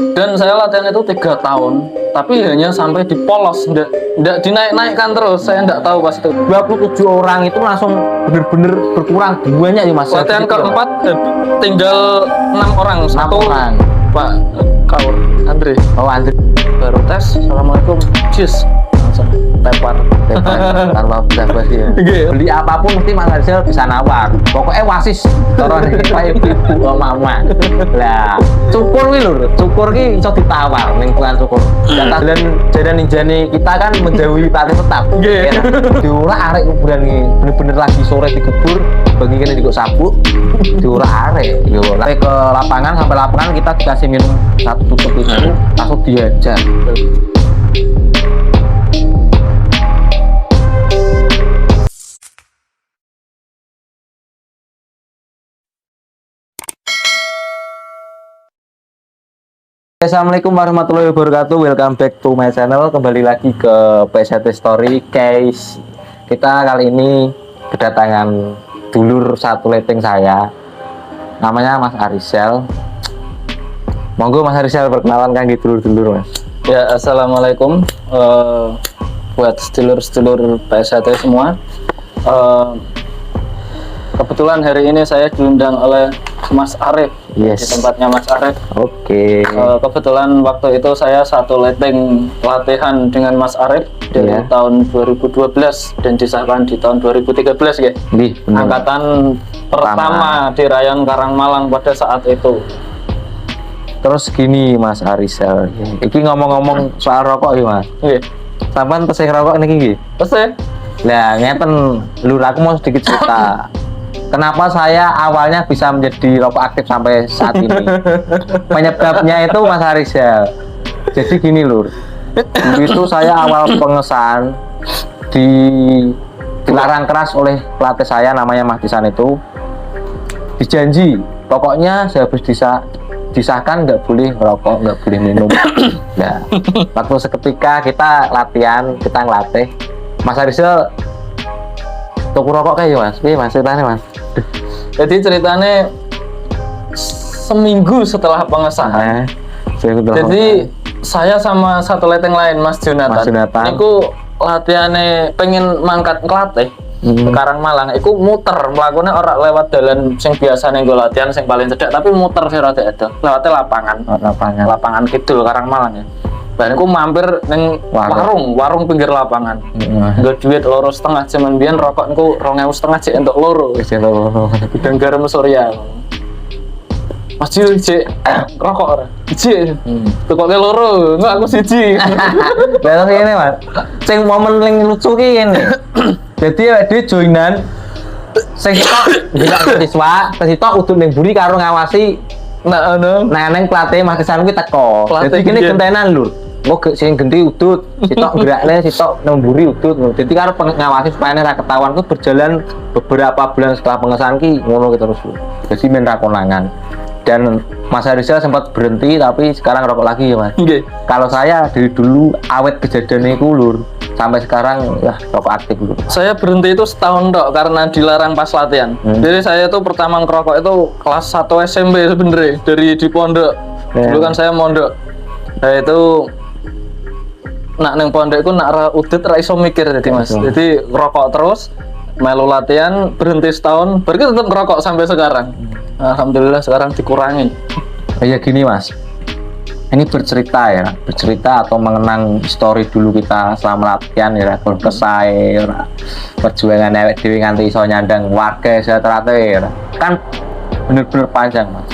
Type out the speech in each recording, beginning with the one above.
Dan saya latihan itu 3 tahun, tapi hanya sampai di polos, nggak dinaik-naikkan terus. Saya nggak tahu pas itu. 27 orang itu langsung bener-bener berkurang banyak ya mas. Latihan keempat tinggal 6 orang. 6 Satu orang. Pak Kaur Andre. Oh Andre. Baru tes. Assalamualaikum. Cheers. Langsung tepar. Tanpa basa-basi ya. Beli apapun mesti Mas Harisel bisa nawar. Pokoknya wasis cara kayak ibu mama. Lah, cukur kuwi lho, cukur ki iso ditawar ning tukang cukur. Dan jalan ninjane kita kan menjauhi pelatih tetap. Nggih. Diulah arek kuburan iki bener-bener lagi sore dikebur, bagi kene dikok sabuk, diulah arek. Yo, sampai ke lapangan, sampai lapangan kita dikasih minum satu tutup itu langsung dihajar. Assalamualaikum warahmatullahi wabarakatuh. Welcome back to my channel. Kembali lagi ke PST Story guys. Kita kali ini kedatangan dulur satu leteng saya. Namanya Mas Harisel. Monggo Mas Harisel perkenalan kan dulur-dulur Mas. Ya, assalamualaikum buat sedulur-sedulur PST semua. Kebetulan hari ini saya diundang oleh Mas Arif. Yes. Di tempatnya Mas Arif. Oke. Kebetulan waktu itu saya satu leteng latihan dengan Mas Arif dari tahun 2012 dan disahkan di tahun 2013 ya. Angkatan pertama di Rayon Karangmalang pada saat itu. Terus gini Mas Harisel, iki ngomong-ngomong soal rokok ya Mas. Nggih. Sampean tesih rokok niki nggih? Tesih. Lah ngeten, lur aku mau sedikit cerita. Kenapa saya awalnya bisa menjadi rokok aktif sampai saat ini? Penyebabnya itu Mas Harisel. Jadi gini lur, itu saya awal pengesahan dilarang keras oleh pelatih saya namanya Mas Tisan itu. Dijanji, pokoknya sehabis disahkan nggak boleh merokok, nggak boleh minum. Nah, waktu seketika kita latihan, kita ngelatih, Mas Harisel tuku rokok kayak Mas, Mas ceritanya Mas. Jadi ceritanya seminggu setelah pengesahan. Jadi saya sama satu leteng lain Mas Jonathan. Iku latihannya pengen mangkat ngelatih ke Karangmalang. Iku muter melakukannya orang lewat jalan sing biasa nih gue latihan sing paling cedek tapi muter sih rada itu. Lewatnya lapangan kidul Karangmalang ya. Dan aku mampir neng warung pinggir lapangan. Gak duit loro setengah cuman biyen rokok aku 2.500 cek untuk loro. Dan garam Surya. Mas Cik, rokok ora? Cik. Tukoknya loro, enggak aku siji. Lah ngene Mas. Sing momen ning lucu ki ngene. Jadi awake dhewe joinan sing sitok ndelok siswa, sing sitok udun ning buri karo ngawasi neng pelatih Mas Tisan kuwi teko. Dadi kene gentenan lur. Kok sing genti udut, sitok gerakne, sitok nemburi udut. Jadi karo ngawasi supaya ora ketahuan ku berjalan beberapa bulan setelah pengesahan ki ngono ki terus. Jadi men ra konangan. Dan Mas Harisel sempat berhenti tapi sekarang rokok lagi ya Mas. Nggih. Kalau saya dari dulu awet kejadian iku lur sampai sekarang ya rokok aktif lur. Saya berhenti itu setahun dok karena dilarang pas latihan. Jadi saya tuh pertama ngerokok itu kelas 1 SMP sebenarnya dari di pondok. Dulu kan saya mondok. Nah itu nak neng pondok itu nak udut ra iso mikir jadi Mas. Jadi rokok terus, melu latihan, berhenti setahun, baru tetap ngerokok sampai sekarang. Alhamdulillah sekarang dikurangi. Ya gini Mas. Ini bercerita atau mengenang story dulu kita selama latihan ya, kesah perjuangan awake dhewe nganti iso nyandang warga sejahtera ya. Kan bener-bener panjang Mas.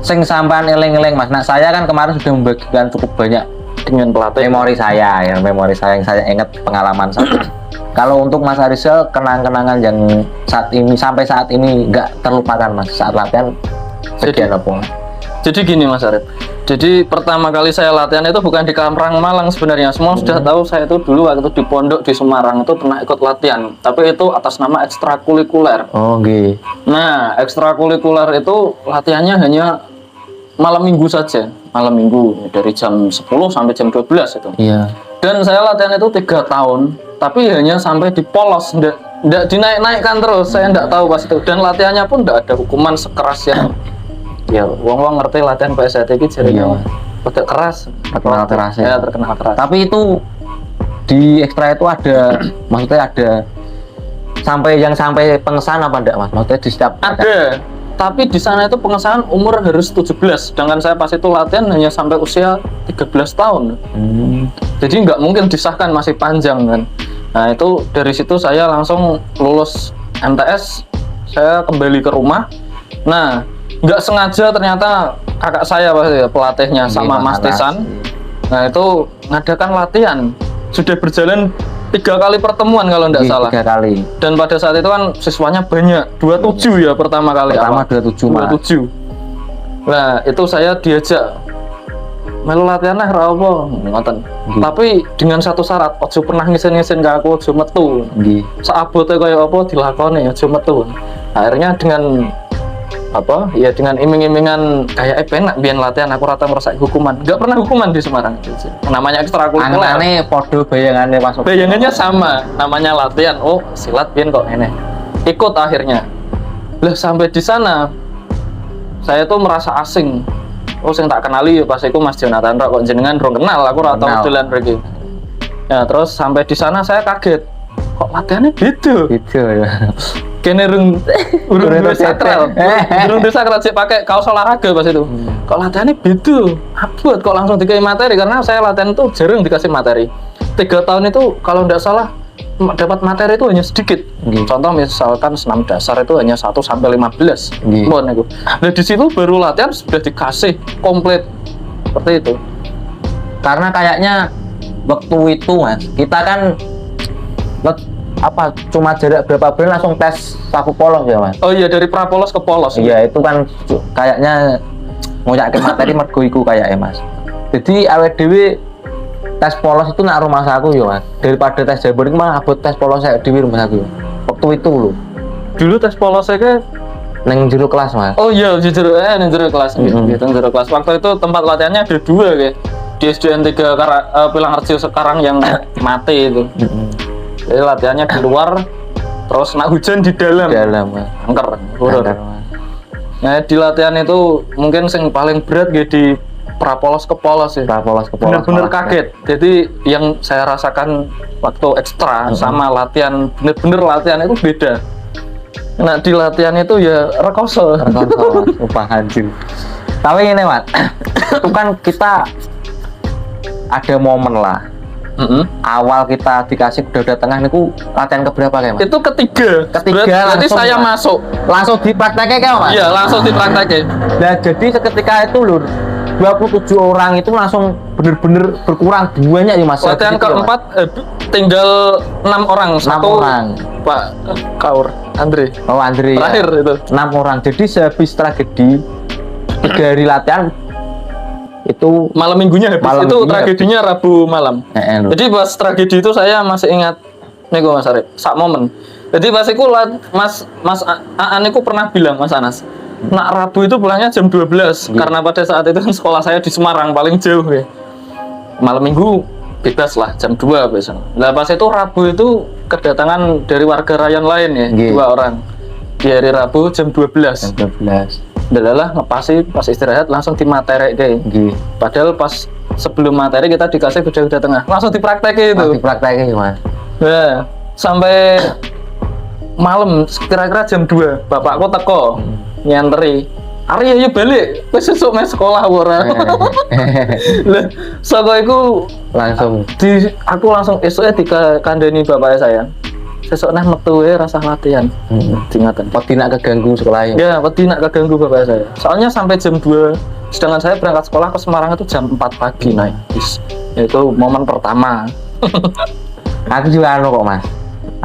Sing sampean eling-eling Mas. Nah, saya kan kemarin sudah membagikan cukup banyak dengan pelatih memori saya yang saya ingat pengalaman saya. Kalau untuk Mas Harisel kenang-kenangan yang saat ini sampai saat ini nggak terlupakan Mas saat latihan bagian apa? Jadi gini Mas Arif. Jadi pertama kali saya latihan itu bukan di Karangmalang sebenarnya. Semua sudah tahu saya itu dulu waktu di pondok di Semarang itu pernah ikut latihan. Tapi itu atas nama ekstrakurikuler. Oh nggih. Nah ekstrakurikuler itu latihannya hanya malam minggu saja. Malam minggu dari jam 10 sampai jam 12 itu. Iya. Dan saya latihan itu 3 tahun, tapi hanya sampai di polos, nggak dinaik-naikkan terus. Saya nggak tahu pas itu. Dan latihannya pun nggak ada hukuman sekeras yang Ya, wong-wong ngerti latihan PSIT iki jarine rada keras, terkenal keras ya, terkenal keras. Tapi itu di ekstra itu ada maksudnya ada sampai pengesahan apa enggak Mas? Maksudnya di setiap ada. Tapi di sana itu pengesahan umur harus 17, sedangkan saya pas itu latihan hanya sampai usia 13 tahun. Jadi nggak mungkin disahkan, masih panjang kan. Nah itu dari situ saya langsung lulus MTS, saya kembali ke rumah. Nah nggak sengaja ternyata kakak saya pelatihnya sama Mas Tisan. Nah itu ngadakan latihan, sudah berjalan 3 kali pertemuan kalau tidak salah. 3 kali. Dan pada saat itu kan siswanya banyak, 27 ya pertama kali. Pertama 27. Nah itu saya diajak melu latihan lah apa ngoten. Tapi dengan satu syarat, ojo pernah ngisen-ngisen ke aku, ojo metu. Saabote kaya apa dilakoni, ojo metu. Akhirnya dengan dengan iming-imingan kayak penak biyen latihan aku rata merasa hukuman. Enggak pernah hukuman di Semarang. Namanya ekstrakurikuler. Anane podo bayangannya Mas. Bayangannya sama, namanya latihan. Oh, silat biyen kok ini. Ikut akhirnya. Lah sampai di sana saya tuh merasa asing. Oh, sing tak kenali ya pas iku Mas Jonathan kok jenengan rong kenal, aku ora tau dolan mriki. Ya, terus sampai di sana saya kaget. Kok latihannya beda? Beda ya. Kene urung sakral. Urung sakral sih pakai kaos olahraga pas itu. Kok latihannya beda? Abot kok langsung dikasih materi, karena saya latihan itu jarang dikasih materi. 3 tahun itu kalau tidak salah dapat materi itu hanya sedikit. Contoh misalkan senam dasar itu hanya 1 sampai 15. Mohon itu. Nah di situ baru latihan sudah dikasih komplit seperti itu. Karena kayaknya waktu itu Mas, kita kan cuma jarak berapa bulan langsung tes sapu polos ya Mas. Oh iya, dari prapolos ke polos. Iya itu kan kayaknya ngoyakin materi mergo iku kayaknya Mas. Jadi awake dhewe tes polos itu nak rumah aku ya Mas. Daripada tes jabur itu malah abot tes polos saya dhewe rumah aku. Waktu itu loh. Dulu tes polosnya ke neng jero kelas Mas. Oh iya, neng jero kelas. Gitu, jero kelas. Waktu itu tempat latihannya ada 2 kayak. Di SDN 3 Pilangarjo sekarang yang mati itu. Jadi latihannya di luar, terus nak hujan di dalam. Mas. Angker. Nah di latihan itu mungkin yang paling berat di prapolos ke polos ya. Prapolos ke polos. Bener-bener kaget. Jadi yang saya rasakan waktu ekstra sama latihan, bener-bener latihan itu beda. Nah di latihan itu ya rekoso. Upah hancur. Tapi ini Mas, itu kan kita ada momen lah. Awal kita dikasih kuda tengah niku latihan keberapa kayak Mas? Itu ketiga berarti saya masuk langsung diprakteknya kayak Mas? Iya langsung diprakteknya. Nah jadi seketika itu lur 27 orang itu langsung bener-bener berkurang banyak ya Mas. Latihan keempat tinggal 6 orang. 6 orang. Pak Kaur Andre. Oh Andre. Terakhir ya. Itu 6 orang. Jadi sehabis tragedi 3 hari latihan itu malam minggunya habis. Itu tragedinya Rabu malam. Jadi pas tragedi itu saya masih ingat nih Mas Arif, sak momen. Jadi pas itu Mas Aan itu pernah bilang Mas Anas, nak Rabu itu pulangnya jam 12 karena pada saat itu sekolah saya di Semarang paling jauh ya. Malam minggu bebas lah jam 2 biasanya. Nah pas itu Rabu itu kedatangan dari warga rayon lain ya, 2 orang. Di hari Rabu jam 12. Jam 12. Dalalah ngepasi pas istirahat langsung di materi deh. Padahal pas sebelum materi kita dikasih kuda tengah langsung dipraktekin itu. Dipraktekin Mas. Nah, sampai malam kira-kira jam 2 bapakku teko nyanteri. Ari ayo balik, wis sesuk mes sekolah ora. Lah, saka iku langsung aku langsung esuknya dikandani bapak saya. Sesuk neh metu rasa latihan. Diingatan. Wedi nak keganggu sekolah ya. Wedi nak keganggu bapak saya. Soalnya sampai jam 2. Sedangkan saya berangkat sekolah ke Semarang itu jam 4 pagi naik bis. Itu momen pertama. Aku juga kok Mas.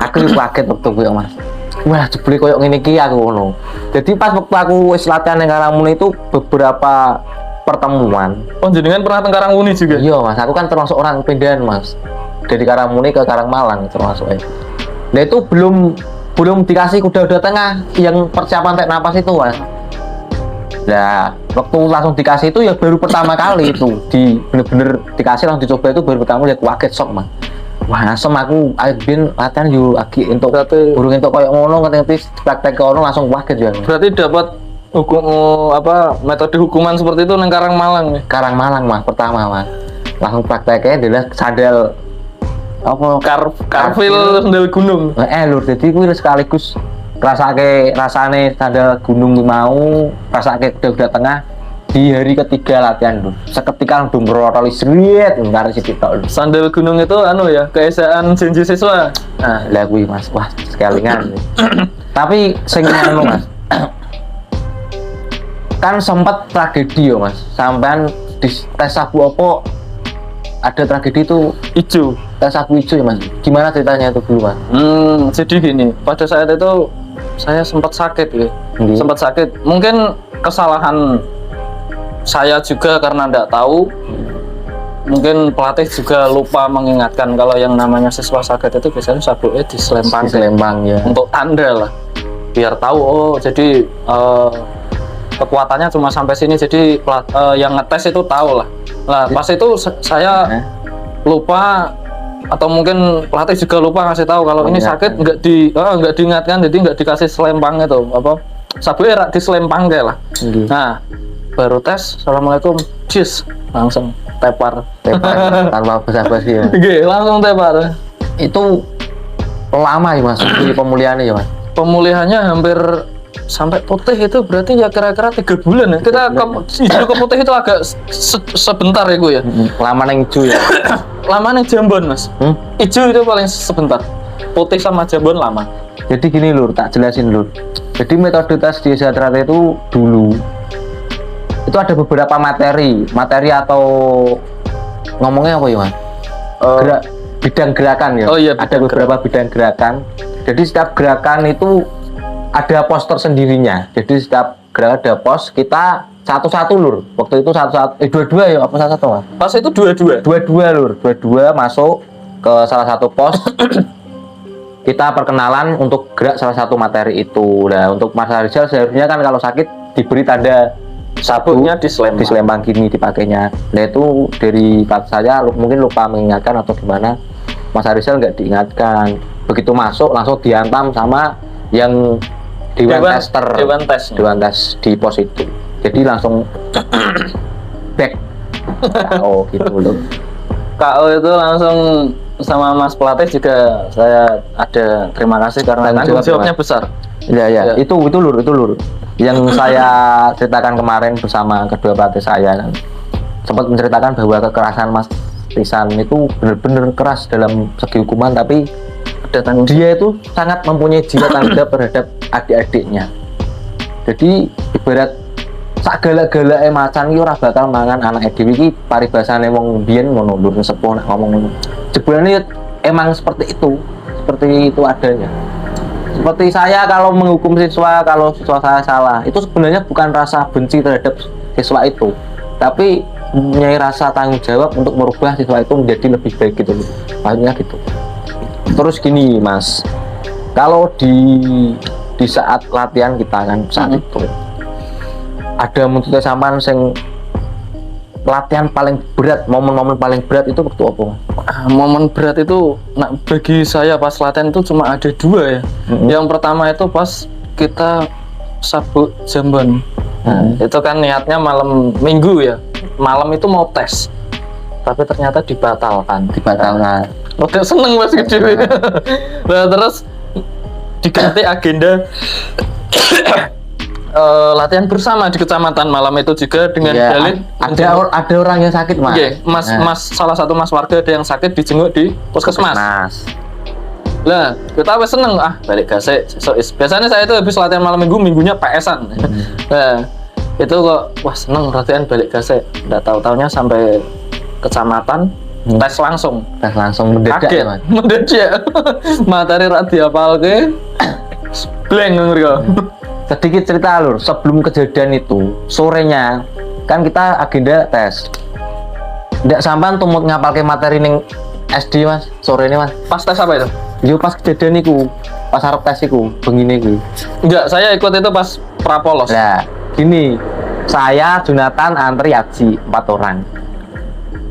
Aku juga kaget waktu kuwi Mas. Wah, jebule koyo ngene iki aku ngono. Jadi pas waktu aku wis latihan ning Karangmuni itu beberapa pertemuan. Oh, jenengan pernah teng Karangmuni juga? Iya, Mas. Aku kan termasuk orang pindahan, Mas. Dari Karangmuni ke Karangmalang termasuk. Nah itu belum dikasih kuda tengah yang persiapan tek napas itu Mas. Nah waktu langsung dikasih itu ya baru pertama kali itu bener-bener dikasih langsung dicoba itu baru pertama lihat kaget shock Mas. Wah asem aku bin latihan yo lagi untuk burung untuk koyo ngono ngerti praktek kono langsung kaget ya. Berarti dapat hukum metode hukuman seperti itu nang Karangmalang nih. Karangmalang Mas pertama Mas. Langsung prakteknya adalah sandal Karfil sandal gunung. Lur, jadi kuwi sekaligus rasane sandal gunung mau, rasake kuda tengah di hari ketiga latihan Lur. Seketika langsung merotoli seriet karo sithik tok. Sandal gunung itu keesaan janji siswa. Nah, lah kuwi Mas. Wah, sekalingan. Tapi sing anu Mas. Kan sempat tragedi yo Mas. Sampean di tes sabu apa ada tragedi itu Ijo. Tes sabu ijo ya Mas. Gimana ceritanya itu dulu Mas? Jadi gini, pada saat itu saya sempat sakit ya. Sempat sakit. Mungkin kesalahan saya juga karena tidak tahu. Mungkin pelatih juga lupa mengingatkan kalau yang namanya siswa sakit itu biasanya sabuknya diselempang ya. Untuk tanda lah. Biar tahu jadi kekuatannya cuma sampai sini, jadi yang ngetes itu tahu lah. Nah pas itu saya lupa, atau mungkin pelatih juga lupa ngasih tahu kalau ini sakit, nggak diingatkan, jadi nggak dikasih selempang itu sabuknya diselempang kayak lah. Nah baru tes, assalamualaikum, cheers, langsung tepar tanpa basa-basi ya. Langsung tepar. Itu lama ya Mas pemulihannya ya Mas? Pemulihannya hampir sampai putih itu berarti ya kira-kira 3 bulan ya. Kita hijau ke putih itu agak sebentar ya gue ya. Lama neng hijau ya. Lama neng jambon Mas. Hijau itu paling sebentar. Putih sama jambon lama. Jadi gini Lur, tak jelasin Lur. Jadi metode tes di Zatrate itu dulu itu ada beberapa materi atau ngomongnya apa ya Mas? Bidang gerakan ya. Oh iya, ada beberapa bidang gerakan. Jadi setiap gerakan itu ada pos tersendirinya. Jadi setiap gerakan ada pos, kita satu-satu Lur. Waktu itu satu-satu, dua-dua ya, apa satu Mas? Pas itu dua-dua. Dua-dua Lur, dua-dua masuk ke salah satu pos. Kita perkenalan untuk gerak salah satu materi itu. Nah, untuk Mas Rizal seharusnya kan kalau sakit diberi tanda sabuknya diselempang gini dipakainya. Nah itu dari saya mungkin lupa mengingatkan atau gimana, Mas Rizal nggak diingatkan. Begitu masuk langsung dihantam sama yang dewan tes di pos itu. Jadi langsung back. Oh gitu loh. KO itu langsung sama Mas pelatih juga saya ada terima kasih karena tanggung jawabnya besar. Ya. Itu Lur. Yang saya ceritakan kemarin bersama kedua pelatih saya kan, sempat menceritakan bahwa kekerasan Mas Risan itu benar-benar keras dalam segi hukuman, tapi dia itu sangat mempunyai jiwa tanggung jawab terhadap adik-adiknya. Jadi ibarat sak galak-galake macan iki ora bakal mangan anak dhewe iki, paribasane wong biyen ngono Lur, sepuh nek ngomong ngono. Jebolane emang seperti itu adanya. Seperti saya kalau menghukum siswa, kalau siswa saya salah, itu sebenarnya bukan rasa benci terhadap siswa itu, tapi mempunyai rasa tanggung jawab untuk merubah siswa itu menjadi lebih baik gitu. Maksudnya gitu. Terus gini Mas, kalau di saat latihan kita kan saat itu ada menurut sampean sing latihan paling berat, momen-momen paling berat itu waktu apa? Momen berat itu bagi saya pas latihan itu cuma ada 2 ya. Yang pertama itu pas kita sabuk jambon. Itu kan niatnya malam Minggu ya. Malam itu mau tes. Tapi ternyata dibatalkan. Udah seneng Mas gitu. Nah, terus diganti agenda latihan bersama di kecamatan malam itu juga dengan dalih ada orang yang sakit Mas. Yeah, mas salah satu mas warga ada yang sakit dijenguk di puskesmas. Lah kita wes seneng balik gasek. Biasanya saya itu habis latihan malam minggunya PS-an. Nah itu kok wah seneng latihan balik gasek. Nggak tahu-taunya sampai kecamatan tes langsung mendadak ya Mas. Mendadak materi radiapal ke blank mereka. Sedikit cerita Lur, sebelum kejadian itu sorenya kan kita agenda tes. Nggak sampean tumut ngapalke materi ning SD Mas, sore ini Mas. Pas tes apa itu? Yo pas kejadian iku, pas arep tes iku, bengine iku. Enggak, saya ikut itu pas prapolos. Nah, gini, saya Jonathan Antri Aji 4 orang.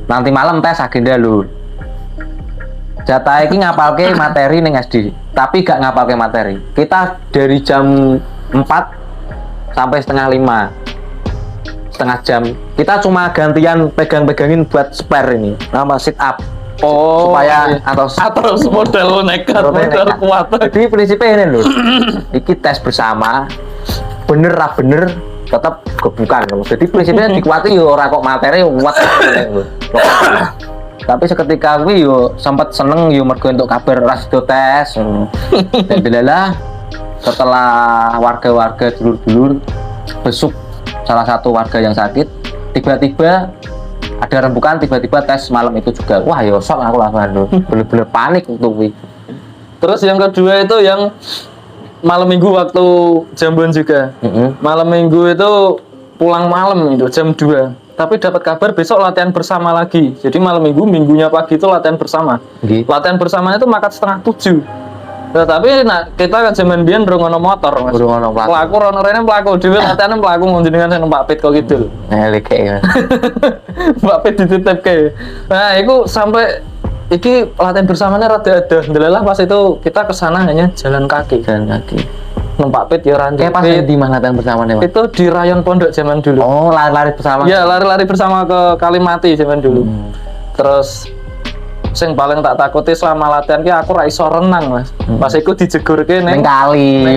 Nanti malam tes agenda Lur. Jatah iki ngapalke materi ning SD, tapi gak ngapalke materi. Kita dari jam 4 sampai setengah 5, setengah jam. Kita cuma gantian pegang-pegangin buat spare ini, nama sit up. Supaya iya. atau model nekat, model kuat. Jadi prinsipnya ini loh. Iki tes bersama, bener tetap kebukan. Jadi prinsipnya dikuati yo ora kok materi kuat. Tapi seketika gue yo sempat seneng yo mergo untuk kabar ras do tes. Dan delalah setelah warga-warga dulur-dulur besuk salah satu warga yang sakit, tiba-tiba ada rembukan, tiba-tiba tes malam itu juga. Wah, ya sok aku langsung bener-bener panik untuk wi. Terus yang kedua itu yang malam minggu waktu Jambon juga. Malam minggu itu pulang malam itu jam 2. Tapi dapat kabar besok latihan bersama lagi. Jadi malam minggunya pagi itu latihan bersama. Latihan bersamanya itu makan setengah 7. Nah, tapi kita kan zaman biyen ndung ono motor, Mas. Ndung ono pelaku ono rene pelaku dhewe latihan pelaku njenengan sing Pak Pit kok gitu. Lek ya. Mbak Pit dititipke. Nah, itu sampai iki latihan bersamanya rada ada. Ndelalah pas itu kita ke sana hanya jalan kaki. Numpak Pit ya ranjang. Kayak pas di mana latihan bersamanya, Mas? Itu di rayon Pondok zaman dulu. Oh, lari-lari bersama. Iya, lari-lari bersama ke Kalimati zaman dulu. Terus sing paling tak takuti selama latihan ki aku ra iso renang, Mas. Pas iku dijegurke ning kali.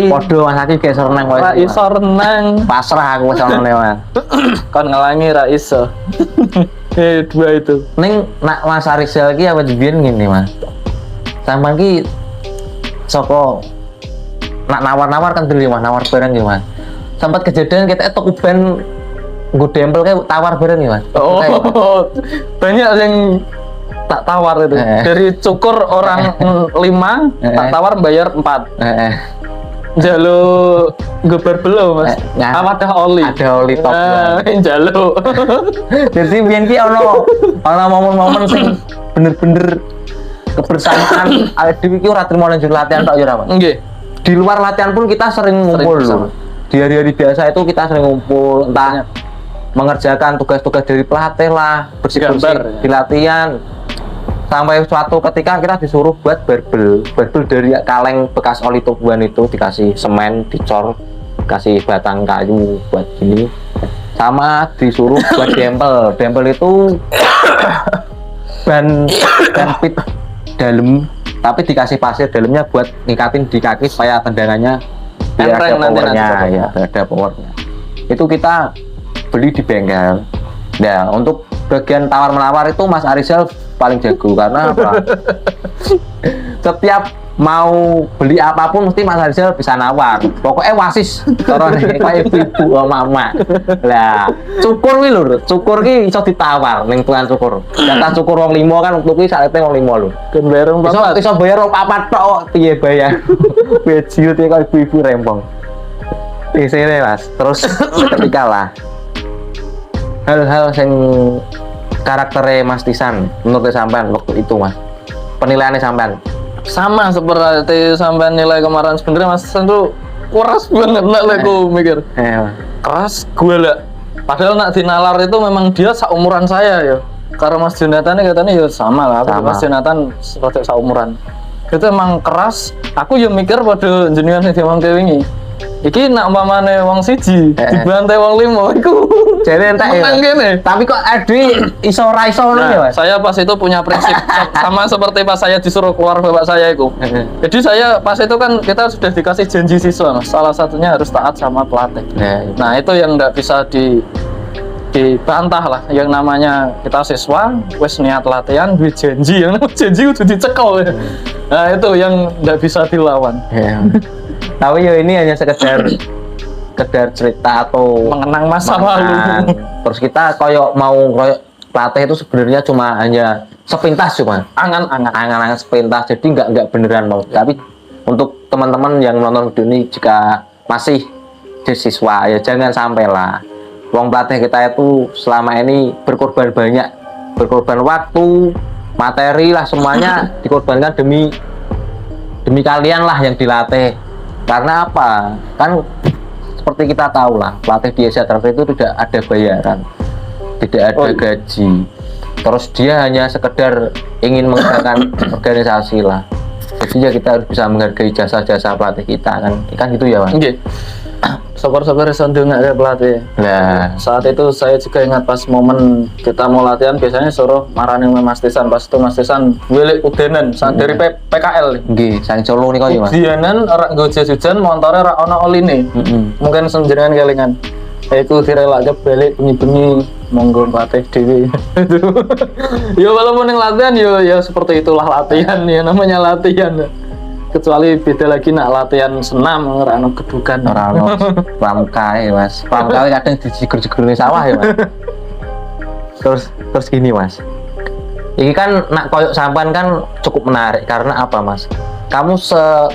Podo Mas iki kayak renang wae. Ra iso renang. Pasrah aku sono lewat. Kon ngelangi ra iso. Dua itu. Ning nak Mas Arisel ki apa dibiyen ngene, Mas. Sampeyan ki saka nak nawar-nawar kan dulu Mas, nawar bareng ya, Mas. Sempat kejadian kita tok uban nggo dempel kayak tawar bareng ya, Mas. Oh. Banyak yang tak tawar itu. Dari cukur orang 5, tak tawar bayar 4. Jaluk geber belo, Mas. Apa ada oli? Ada oli top. Jaluk. Jadi biyen ki ono momen-momen sing bener-bener kebersamaan awake dhewe ki ora trimo lanjut latihan tok ya ora, Mas. Nggih. Di luar latihan pun kita sering ngumpul loh. Di hari-hari biasa itu kita sering ngumpul, entah mengerjakan tugas-tugas dari pelatih lah, bersih-bersih di latihan. Sampai suatu ketika kita disuruh buat barbel dari kaleng bekas oli tubuhan itu, dikasih semen, dicor, kasih batang kayu buat gini, sama disuruh buat dempel itu ban pit dalam, tapi dikasih pasir dalamnya buat ngikatin di kaki supaya tendangannya biar ada powernya, ya ada powernya. Itu kita beli di bengkel. Nah, untuk bagian tawar menawar itu Mas Arisel paling jago karena apa? Setiap mau beli apapun mesti Mas Arisel bisa nawar. Pokoknya wasis carane kayak ibu mama. Lah, cukur kuwi lho, cukur ki iso ditawar ning tukang cukur. Jatah cukur wong 5 kan waktu kuwi sakete wong 5 lho. Kan bayar wong 4. Iso bayar wong 4 tok kok piye bayar. Bejiut e kok ibu-ibu rempong. Isine Mas. Terus ketika lah hal-hal yang karakternya Mas Tisan menurut sampean waktu itu, Mas, penilaiannya sampean sama seperti sampean nilai kemarin. Sebenarnya Mas Tisan tuh keras banget lah, aku mikir keras gue lah, padahal nak dinalar itu memang dia seumuran saya ya, karena Mas Jonathan ini katanya ya sama lah, aku Mas Jonathan seperti seumuran itu emang keras. Aku ya mikir pada jenengan yang diomong kewingi iki nak umpamane wong siji dibantai wong 5 iku jare entek ya. Tapi kok Adi iso ora iso ngono ya, Mas? Saya pas itu punya prinsip sama seperti pas saya disuruh keluar bapak saya itu. Jadi saya pas itu kan kita sudah dikasih janji siswa, Mas. Salah satunya harus taat sama pelatih. Nah, itu yang enggak bisa dibantah lah. Yang namanya kita siswa wis niat latihan duwe janji, yang janji kudu dicekel. Nah, itu yang enggak bisa dilawan. Tapi ya ini hanya sekedar cerita atau mengenang masa lalu. Terus kita koyok pelatih itu sebenarnya cuma hanya sepintas, cuma angan-angan sepintas, jadi nggak beneran mau. Tapi untuk teman-teman yang nonton video ini, jika masih di siswa ya jangan sampai lah wong pelatih kita itu selama ini berkorban banyak, berkorban waktu, materi lah, semuanya dikorbankan demi kalian lah yang dilatih. Karena apa? Kan seperti kita tahu lah, pelatih di Asia Drive itu tidak ada bayaran, tidak ada gaji. Terus dia hanya sekedar ingin menggerakkan organisasi lah. Jadi ya kita harus bisa menghargai jasa-jasa pelatih kita kan gitu ya, Mas. syukur-syukur iso ndongake pelatih. Nah, Saat itu saya juga ingat pas momen kita mau latihan biasanya suruh marani Mas Tisan. Pas itu Mas Tisan wilik udenan saat dari PKL. nggih, sang Solo niku ya, Mas. Udenan ora nggo jas hujan, montore ora ono oline. Mungkin senjenengan kelingan. Iku direlake balik bengi-bengi monggo pelatih dhewe. Ya walaupun yang latihan ya seperti itulah latihan ya namanya latihan. Kecuali beda lagi nak latihan senam ora ono gedukan. Ora ono pramuka ya, Mas. Pramuka kadang dijegur-jegur ning sawah ya, Mas. Terus gini, Mas. Ini kan nak koyok sampan kan cukup menarik karena apa, Mas? Kamu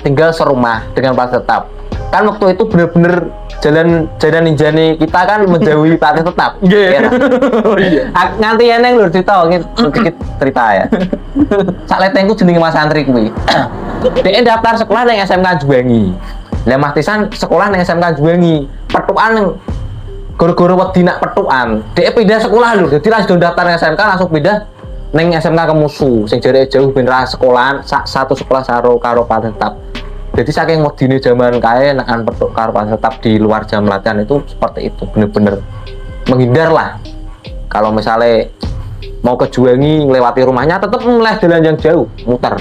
tinggal serumah dengan pelatih tetap. Kan waktu itu bener-bener jalan ninjani kita kan menjauhi pelatih tetap. Iya. Oh iya. Nganti eneng lho cerita sedikit cerita ya. Sak letengku jenenge Mas Antri kuwi. Dia daftar sekolah nang SMK Juwangi. Lah Mas Tisan sekolah nang SMK Juwangi. Petukan goro-goro wedi nak petukan. Dia pindah sekolah lho. Jadi langsung daftar nang SMK langsung pindah nang SMK Kemusu sing jareke jauh ben ra sekolahan satu sekolah karo pelatih tetap. Jadi saking modine zaman kae nek petuk karo pelatih tetap di luar jam latihan itu seperti itu. Bener-bener menghindar lah. Kalau misalnya mau ke Juwangi melewati rumahnya tetap memilih jalan yang jauh, muter.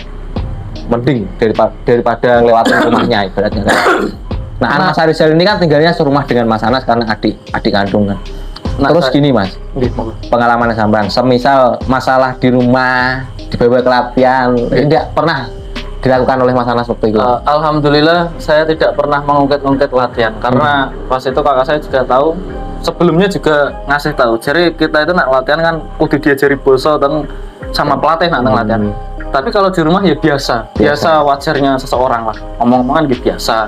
Mending daripada lewati rumahnya ibaratnya kan. Nah, Mas Arizal ini kan tinggalnya serumah dengan Mas Anas karena adik kandung kan. Terus gini Mas, pengalaman sampean, semisal masalah di rumah dibawa ke latihan, tidak pernah dilakukan oleh Mas Anas waktu itu? Alhamdulillah saya tidak pernah mengungkit-ungkit latihan karena pas itu kakak saya juga tahu, sebelumnya juga ngasih tahu. Jadi kita itu nak latihan kan kudu diajari boso dan sama pelatih nak latihan. Tapi kalau di rumah ya biasa wajarnya seseorang lah. Omong-omongan gitu biasa.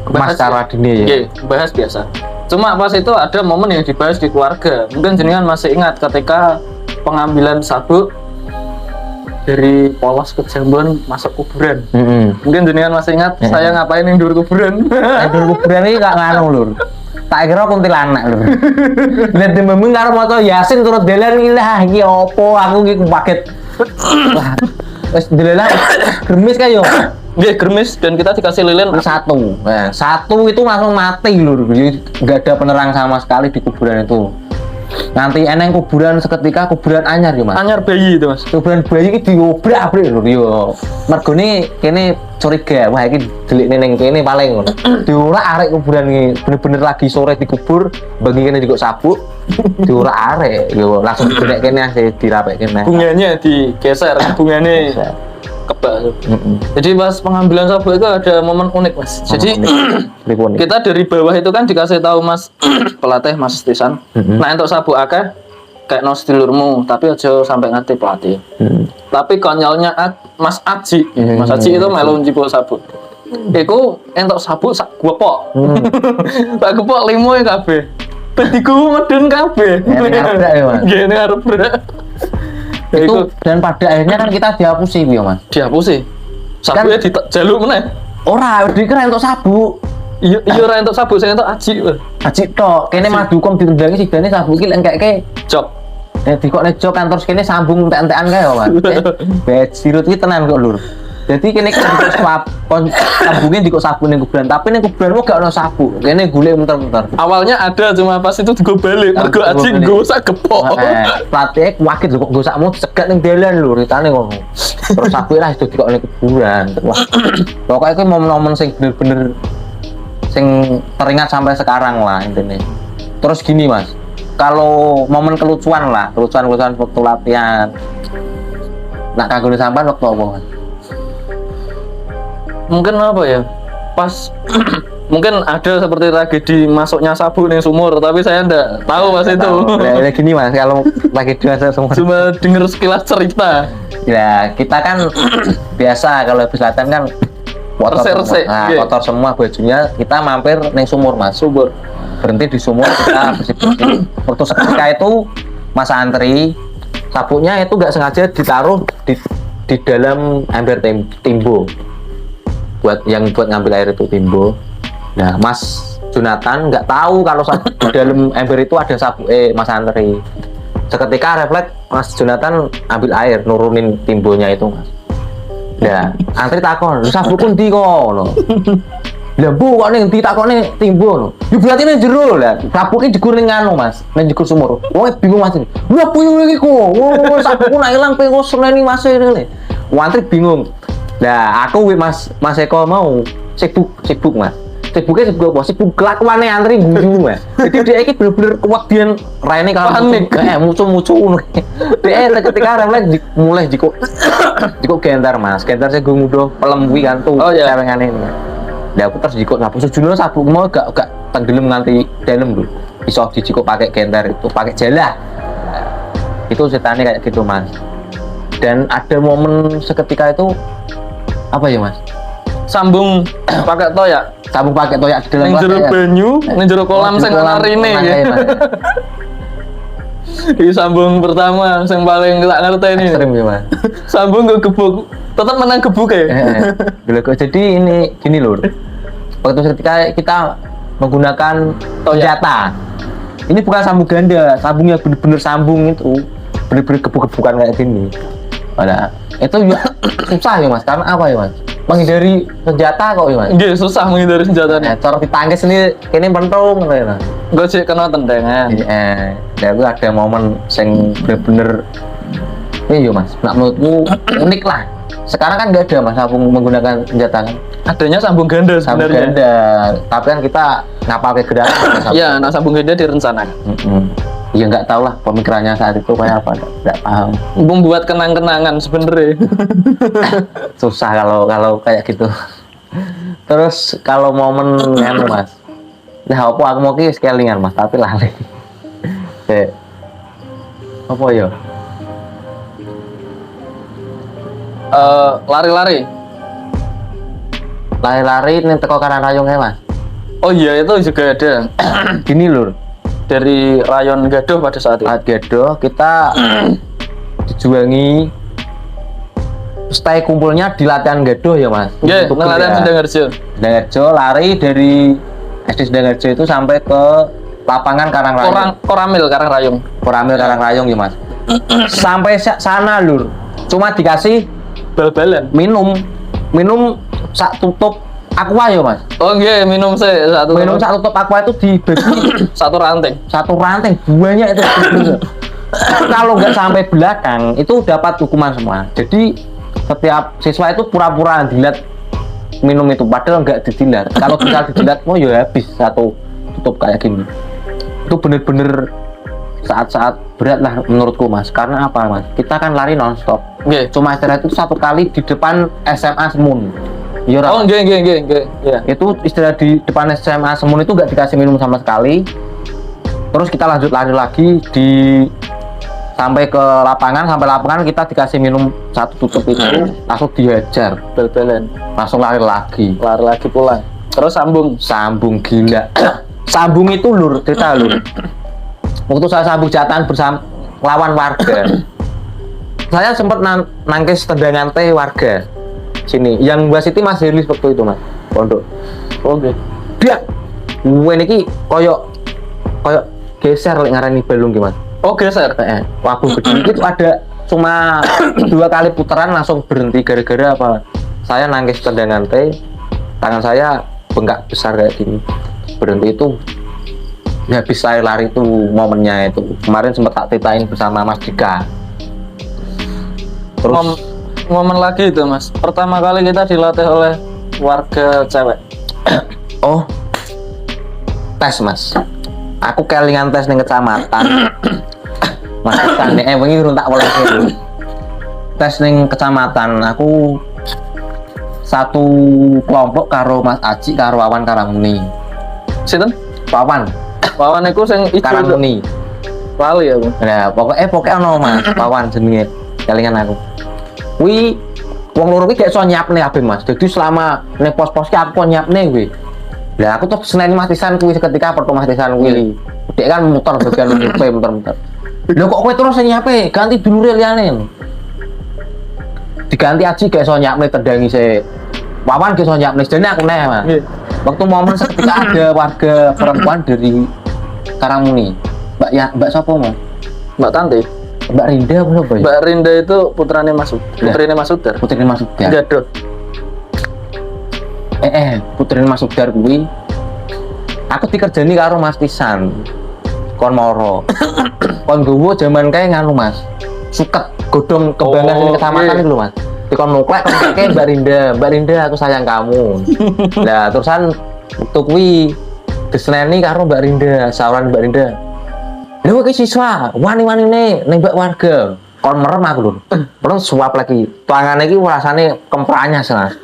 Mas cara dini ya? Bahas biasa. Cuma pas itu ada momen yang dibahas di keluarga. Mungkin jenengan masih ingat ketika pengambilan sabuk dari polos ke Jambon masuk kuburan. Mungkin jenengan masih ingat saya ngapain yang dur kuburan. Dur kuburan ini gak nganu lur. Tak kira kuntilanak lur. Lihat di memang karo moto Yasin turut dalan ilah iki opo aku iki paket. Wes dilelah germis kae yo. Nggih, germis dan kita dikasih lilin satu. Nah, satu itu langsung mati lur. Enggak ada penerang sama sekali di kuburan itu. Nanti eneng kuburan seketika kuburan anyar ya Mas. Anyar bayi itu Mas. Kuburan bayi iki diobrak-abrik lur yo. Mergone kene curiga, wah iki delikne ning kene paling ngono. Diorak arek kuburan iki bener-bener lagi sore dikubur, bengi kene juga sabuk. Diorak arek yo langsung direk kene dirapek kene. Bunganya digeser, bungane kebak. Jadi pas pengambilan sabuk itu ada momen unik Mas. Jadi kita dari bawah itu kan dikasih tahu Mas pelatih Mas Tisan. Nah untuk sabuk akeh kayak no sedulurmu, tapi aja sampai ngerti pelatih. Tapi konyolnya Mas Aji, Mas Aji itu melu njipuk sabuk. Iku entuk sabuk sak gepok. Tak gepok 5 ya kabeh. Bediku medun kabeh. Ngarep ya Mas. Nggih ngarep. Itu dan pada akhirnya kan kita dihapusi ya Mas. Dihapusi. Sabuknya dijaluk meneh. Ora, dikira entuk sabuk. Iya ora entuk sabuk, saya entuk Aji. Aji tok, kene madukom ditendangi sigane sabuk iki lek engkeke jok. Dikok nek jok kan terus kene sambung entek-entekan kae ya Mas. Bejirut iki tenan kok lur. Jadi kene kan sambungnya dikok sabuk ning kuburan, tapi ning kuburanmu gak ono sabuk. Kene golek muter-muter. Awalnya ada cuma pas itu digo balik, mergo Aji nggo sak gepok. Pelatih wakit lho kok nggo sakmu cegat ning dalan lho ritane ngono. Terus sabuk lah itu dikok ning kuburan. Wah. Pokoke kuwi momen-momen sing bener-bener sing teringat sampai sekarang lah intinya. Terus gini Mas, kalau momen kelucuan waktu latihan, nak kagune sampean waktu apa Mas? Mungkin apa ya? Pas mungkin ada seperti tragedi masuknya sabuk ning sumur, tapi saya enggak tahu pas itu. Ya gini Mas, kalau lagi di sumur. Cuma denger sekilas cerita. Ya, kita kan biasa kalau habis latihan kan kotor semua bajunya, kita mampir ning sumur Mas. Sumur. Berhenti di sumur kita bersih-bersih. Waktu seketika itu Mas Antri sabuknya itu nggak sengaja ditaruh di dalam ember timbo. Buat ngambil air itu timbo. Nah, Mas Jonathan nggak tahu kalau di dalam ember itu ada sabuk Mas Antri. Seketika refleks Mas Jonathan ambil air nurunin timbonya itu Mas. Nah, Antri takon, sabuk kundi kok. Lah bu kok ning ditakone timbul. Ya berarti ning jero lah. Sabuke jegur ning anu Mas, ning jegur sumur. Wong bingung Mas. Lha piye iki kok? Oh, sabuku nak ilang pengen seneni Mas ngene. Wantri bingung. Lah aku Mas Eko mau sibuk Mas. Sibuknya sibuk apa? Sibuk kelakuannya antri guyu Mas. Jadi dia iki bener-bener kewedian raine kalau panik. Mucu-mucu ngono. Dia ketika refleks mulai jiko gentar Mas. Gentar saya gue mudo pelem kuwi kan tuh cewengane ini. Lah aku terus jiko sapu sejune sapu mau gak tenggelam nganti dalam lho. Iso dijiko pakai gentar itu, pakai jala. Itu ceritanya kayak gitu Mas. Dan ada momen seketika itu apa ya Mas? Sambung pakai toyak. Sambung pakai toyak di dalam ning jero banyu, ning jero kolam sing larine ya. Iki sambung pertama sing paling tak ngerteni. Ekstrem ya Mas. Sambung ke gebuk. Tetap menang gebuk ya. Jadi ini gini lho. Waktu ketika kita menggunakan senjata. Ini bukan sambung ganda, sambungnya bener-bener sambung itu. Bener-bener gebuk-gebukan kayak gini. Nah, itu juga susah ya Mas, karena apa ya Mas? Menghindari senjata kok ya Mas? Nggih, susah menghindari senjatanya. Cara ditangkis ini kene pentung ngono. Gue sih kena tendangan. Iya, itu ada momen yang bener-bener ini ya Mas, nak menurutku unik lah. Sekarang kan nggak ada Mas sambung menggunakan senjata kan? Adanya sambung ganda Sambung sebenarnya. ganda, tapi kan kita ngapal ke gerakan. Iya, nah sambung ganda direncanakan. Ya nggak tahu lah pemikirannya saat itu kayak apa, nggak paham. Membuat kenang-kenangan sebenarnya. Susah kalau kayak gitu. Terus kalau momen anu Mas, nah apa aku mau ki scalingan Mas, tapi lali. Apa ya? Lari-lari. Lari-lari nih teko kanan rayong ya Mas. Oh iya, itu juga ada. Gini lur, Dari rayon Gadoh pada saat itu. saat Gadoh kita dijuangi stay kumpulnya di latihan Gadoh ya Mas. Iya, latihan Sedangarjo. Sedangarjo lari dari SD Sedangarjo itu sampai ke lapangan Karangrayong. Koramil Karangrayong. Koramil Karangrayong ya Mas. Sampai sana lur, cuma dikasih Bal-balan. minum sak tutup aqua ya Mas. Oh iya, minum satu Tutup aqua itu dibagi satu ranting. banyak itu. Kalau nggak sampai belakang itu dapat hukuman semua. Jadi setiap siswa itu pura-pura dilat minum itu padahal nggak didilat. Kalau kita didilat mau ya habis satu tutup kayak gini. Itu bener-bener saat-saat berat lah menurutku Mas. Karena apa Mas? Kita kan lari nonstop. Nggih. Cuma istirahat itu satu kali di depan SMA Semun. Oh nggih. Iya. Itu istirahat di depan SMA Semun itu nggak dikasih minum sama sekali. Terus kita lanjut lari lagi sampai lapangan kita dikasih minum satu tutup itu langsung dihajar Bal-balan. langsung lari lagi Pulang. Terus sambung gila. Sambung itu lur cerita lur. Waktu saya sambung jatan bersama lawan warga, saya sempat nangkis tendangan teh warga sini. Yang Mbak Siti masih rilis waktu itu Mas, pondok. Oke. Dia, gue niki koyok geser lek ngarani balung gimana? Oh geser. Wabu gede itu ada cuma 2 kali putaran langsung berhenti gara-gara apa? Saya nangkis tendangan teh, tangan saya bengkak besar kayak gini. Berhenti itu habis saya lari itu momennya itu. Kemarin sempat tak ceritain bersama Mas Dika. Terus momen lagi itu Mas. Pertama kali kita dilatih oleh warga cewek. Oh, tes Mas. Aku kelingan tes ning kecamatan. Mas kan wengi urung tak oleh tes ning kecamatan. Aku satu kelompok karo Mas Aji karo Wawan Karamuni. Sinten? Wawan iku sing ijo Karamuni. Lali aku. Nah, pokoknya ono Mas, Wawan jenenge. Kelingan aku. Kuwi wong loro kuwi gak iso nyiapne kabeh Mas. Jadi selama ning pos-pos ki aku nyiapne kuwi. Lah aku tuh seneni matisan kuwi seketika pertu matisan kuwi. Dek kan muter bagian muter. Lho kok kowe terus nyiape? Ganti dulure liyane. Diganti Aji gak iso nyiapne tendangi se. Wawan gak iso nyiapne jane aku neh Mas. Waktu momen seketika ada warga perempuan dari Karangmuni. Mbak sapa Mas? Mbak Tanti. Mbak Rinda apa ya? Mbak Rinda itu putrane Mas Udar. Putrine Mas Udar. Gadoh. Putri Mas Sudar kuwi aku dikerjani karo Mas Tisan kon moro kon gowo jaman kae nganu Mas suket godhong kembangan ini kecamatan iki lho Mas dikon nuklek kon kayak Mbak Rinda aku sayang kamu lah terusan waktu kuwi diseneni karo Mbak Rinda sauran Mbak Rinda lho iki siswa wani-wanine nembak warga kon merem aku lho terus suap lagi tangane iki rasane kempranyas Mas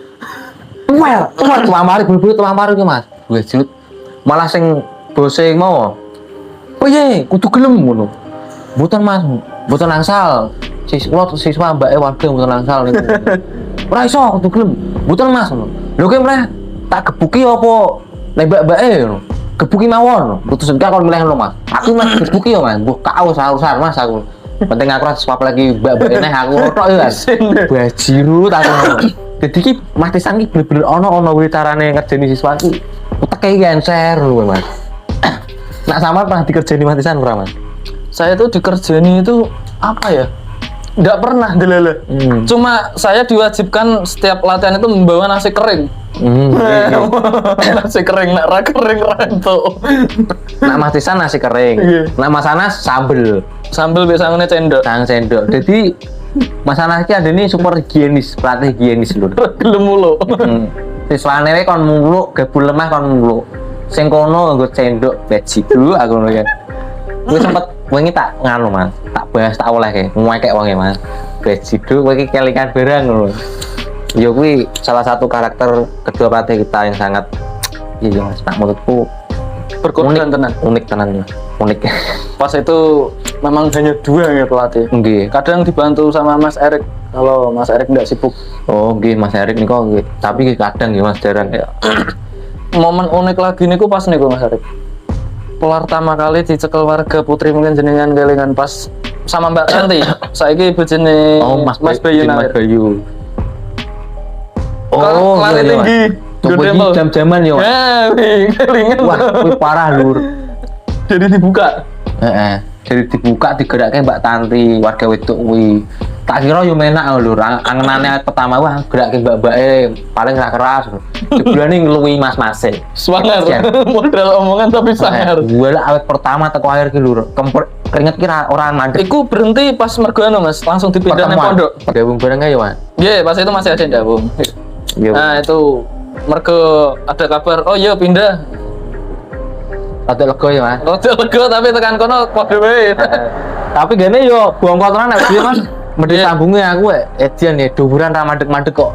well tuamari bulu-bulu tuamari iki Mas gue jut malah sing bose mau oh iya kudu gelem ngono mboten Mas mboten angsal siswa mbake warga mboten angsal niku ora iso kudu gelem mboten Mas ngono lho ki mleh tak gebuki apa nembak-mbake ngono gebuki mawon putus engka kon milih ngono Mas aku Mas gebuki yo Mas mbuh kaos urusan Mas aku penting aku ora swap lagi mbak-mbake neh aku tok ya bajiru tak ngono dadi ki Mas Tisan ki bener-bener ono wae carane ngerjeni siswa ki uteke genser lho Mas. Nak sama pernah dikerjani Mas Tisan ora Mas? Saya tuh dikerjani itu apa ya? Nggak pernah delele. Cuma saya diwajibkan setiap latihan itu membawa nasi kering. Nasi kering, nak ra kering ranto. Nak Mas Tisan nasi kering. Nak Mas Anas sambel. Sambel biasa ngene cendok. Sendok. Jadi Mas Anas ki adene super higienis, pelatih higienis lho. Gelem mulu. Siswane wae kon muluk, gebul lemah kon muluk. Sing kono nggo cendok beci dulu aku ngono ya. Gue sempet wingi tak nganu Mas, tak bahas tak oleh ngekek wonge Mas. Beci dulu kowe iki kelingan barang ngono. Ya kuwi salah satu karakter kedua pelatih kita yang sangat iya Mas, tak menurutku berkorban tenan. Unik tenan Mas. Unik. Pas itu memang hanya 2 ya pelatih. Nggih. Kadang dibantu sama Mas Erik kalau Mas Erik enggak sibuk. Oh nggih Mas Erik niku nggih. Tapi kadang ya Mas jarang ya. Momen unik lagi niku pas niku Mas Erik. Pertama kali dicekel warga Putri mungkin jenengan kelingan pas sama Mbak Tanti. Saiki bojone Mas Bayu. Mas Bayu. Lari tinggi. Gede jam-jaman ya. Kelingan. Wah, kuwi parah lur. Jadi dibuka. Jadi dibuka digerakke Mbak Tanti warga wedok kuwi. Tak kira yo menak lho, angenane pertama wah gerakke mbak-mbake paling ra keras. Jebulane ngluwi mas-mase. Swanger. Modal omongan tapi sangar. Gua awet pertama teko akhir ki lho, keringet ki ora mandek. Iku berhenti pas mergo anu Mas, langsung dipindah nang pondok. Gabung bareng ae, Mas. Nggih, pas itu masih ada yang gabung. Nah, itu mergo ada kabar, oh iya pindah. Rada lega ya, Mas. Rada lega tapi tekan kono padha wae. Tapi gene yo buang kotoran nek piye, Mas? Medhi sambungnya aku edian ya duburan ra mandek-mandek kok.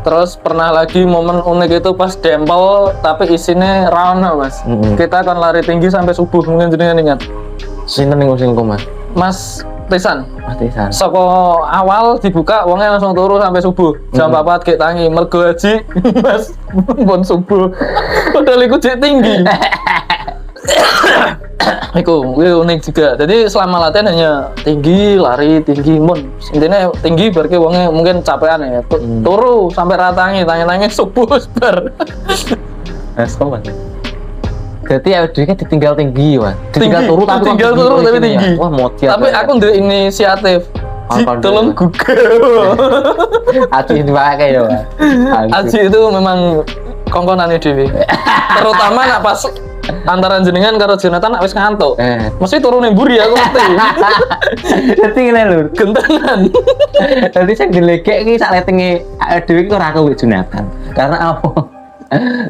Terus pernah lagi momen unik itu pas dempel tapi isinya round Mas. Kita akan lari tinggi sampai subuh mungkin jenengan ingat. Sinten ning singko Mas? Mas Tisan. Mas Tisan. Saka awal dibuka wongnya langsung turu sampai subuh. Jam 4 gek tangi mergo haji Mas pun subuh. Padahal iku jek tinggi. Iku unik juga. Jadi selama latihan hanya tinggi, lari tinggi, intinya tinggi berarti wongnya mungkin capean ya. Turu sampai ratangi, tangi subuh bar. Mas. Jadi awake ditinggal tinggi, Mas. Ditinggal turu tapi tinggi. Wah, model. Tapi aku ndek inisiatif. Tolong Google. Aji dipakai ya, Mas. Aji itu memang kongkonane dhewe. Terutama nak pas antara jenengan karo Jonathan wis ngantuk. Mesti turu ning mburi aku ngerti. Dadi ngene lho, gentenan. Dadi sing gelegek iki sak letenge dhewe iki ora aku Jonathan. Karena apa?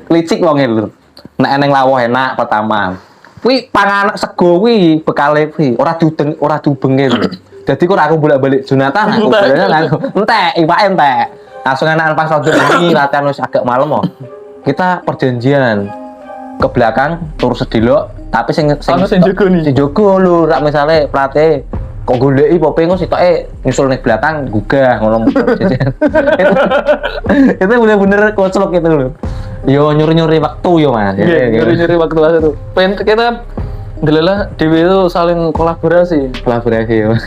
Klicik wonge lho. Nek eneng lawuh enak pertama. Kuwi panganan sego kuwi bekale kuwi ora dubenge lho. Dadi kok aku bolak-balik Jonathan aku entek, iwake entek. Langsung enakan pas waktu ini latihan wis agak malam kok. Kita perjanjian ke belakang turu sedelok tapi sing jogo lho rak misale pelatih kok goleki pope engko sitoke nyusul ning belakang gugah ngono. Itu bener-bener koclok itu lho. Yo nyuri-nyuri waktu yo Mas. Nyuri-nyuri waktu itu. Kita delalah dhewe itu saling kolaborasi yo.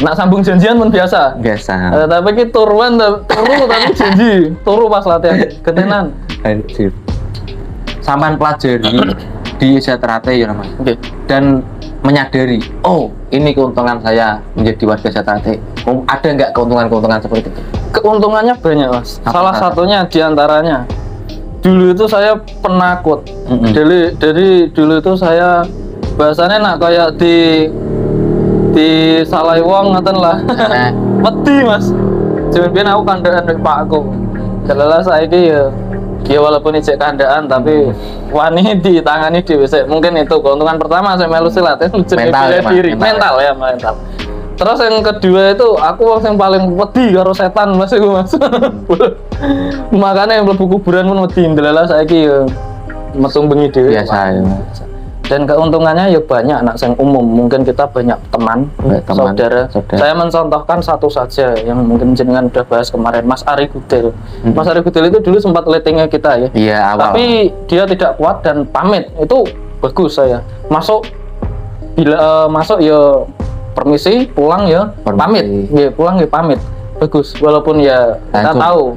Nak sambung janjian pun biasa. Tapi ki turuan turu tapi janji. Turu pas latihan ketenan. Anjir. Sampai pelajari di Setrate ya Mas. Dan menyadari, oh ini keuntungan saya menjadi warga Setrate. Ada nggak keuntungan-keuntungan seperti itu? Keuntungannya banyak mas. Apa? Salah satunya diantaranya dulu itu saya penakut. Dari dulu itu saya bahasanya nak kayak di salai wong ngaten lah. Wedi mas. Cuman biyen aku kandhaan mek pakku. Jalalah saiki ya walaupun ijek kandhaan tapi wani ditangani dhewe sik. Mungkin itu keuntungan pertama saya melu silat Mental ya, diri. mental. Mental. Terus yang kedua itu aku yang paling wedi karo setan mas iku mas. Makanya yang mlebu kuburan pun wedi ndelalah saiki ya metu bengi dhewe. Biasa ya. Dan keuntungannya ya banyak anak yang umum. Mungkin kita banyak teman, saudara. Saya mencontohkan satu saja yang mungkin jenengan udah bahas kemarin, Mas Ari Gudel. Mas Ari Gudel itu dulu sempat lettingnya kita ya. Iya, awal. Tapi dia tidak kuat dan pamit. Itu bagus saya. Masuk masuk ya permisi, pulang ya pamit. Ya pulang ya pamit. Bagus. Walaupun ya kita tahu.